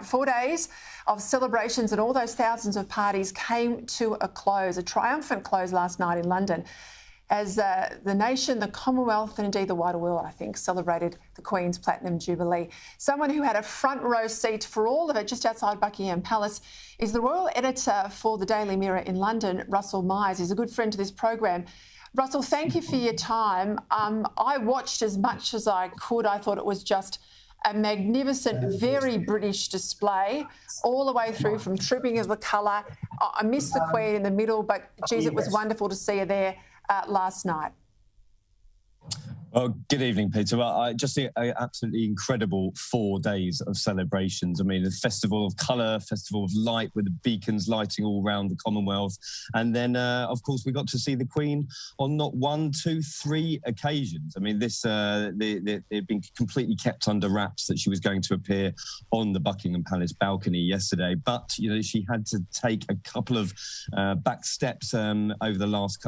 4 days of celebrations and all those thousands of parties came to a close, a triumphant close last night in London, as the nation, the Commonwealth and indeed the wider world, I think, celebrated the Queen's Platinum Jubilee. Someone who had a front row seat for all of it just outside Buckingham Palace is the royal editor for the Daily Mirror in London, Russell Myers. He's a good friend to this program. Russell, thank you for your time. I watched as much as I could. I thought it was just a magnificent, very British display all the way through from Trooping of the Colour. I missed the Queen in the middle, but, geez, it was wonderful to see her there last night. Well, good evening, Peter. Well, I just see an absolutely incredible 4 days of celebrations. I mean, a festival of colour, festival of light with the beacons lighting all around the Commonwealth. And then, of course, we got to see the Queen on not 1, 2, 3 occasions. I mean, this they'd been completely kept under wraps that she was going to appear on the Buckingham Palace balcony yesterday. But, you know, she had to take a couple of back steps over the last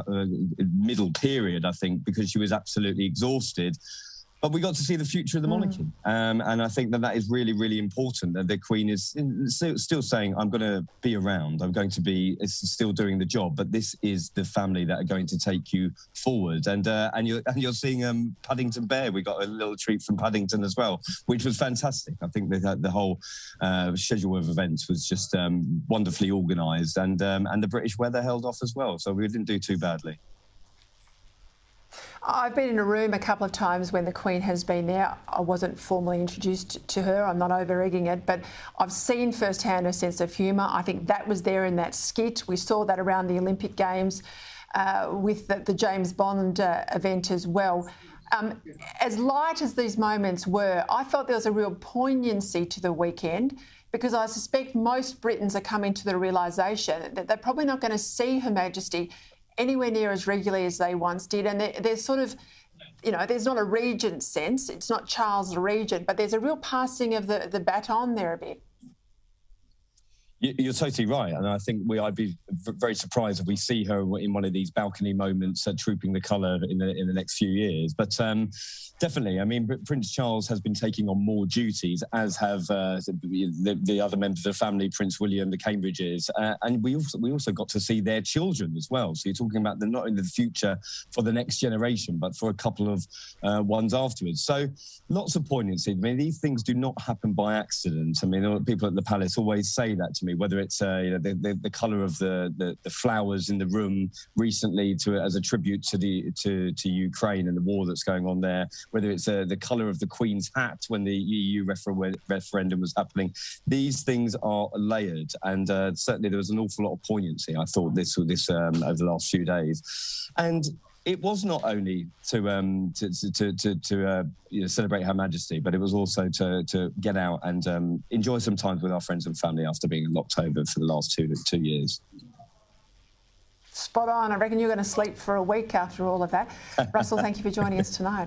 middle period, I think, because she was absolutely exhausted. But we got to see the future of the monarchy. And I think that is really, really important, that the Queen is still saying, I'm going to be around, I'm going to be still doing the job, but this is the family that are going to take you forward. And you're seeing Paddington Bear. We got a little treat from Paddington as well, which was fantastic. I think that the whole schedule of events was just wonderfully organised, and the British weather held off as well, so we didn't do too badly. I've been in a room a couple of times when the Queen has been there. I wasn't formally introduced to her. I'm not over-egging it, but I've seen firsthand her sense of humour. I think that was there in that skit. We saw that around the Olympic Games with the James Bond event as well. As light as these moments were, I felt there was a real poignancy to the weekend, because I suspect most Britons are coming to the realisation that they're probably not going to see Her Majesty anywhere near as regularly as they once did. And there's sort of, you know, there's not a regent sense. It's not Charles the Regent, but there's a real passing of the baton there a bit. You're totally right, and I think I'd be very surprised if we see her in one of these balcony moments Trooping the Colour in the next few years. But definitely, I mean, Prince Charles has been taking on more duties, as have the other members of the family, Prince William, the Cambridges, and we also got to see their children as well. So you're talking about not in the future for the next generation, but for a couple of ones afterwards. So lots of poignancy. I mean, these things do not happen by accident. I mean, people at the palace always say that to me. Whether it's the colour of the flowers in the room recently as a tribute to Ukraine and the war that's going on there, whether it's the colour of the Queen's hat when the EU referendum was happening, these things are layered, and certainly there was an awful lot of poignancy, I thought, this over the last few days. And it was not only to celebrate Her Majesty, but it was also to get out and enjoy some time with our friends and family after being locked over for the last two years. Spot on. I reckon you're going to sleep for a week after all of that. Russell, thank you for joining us tonight.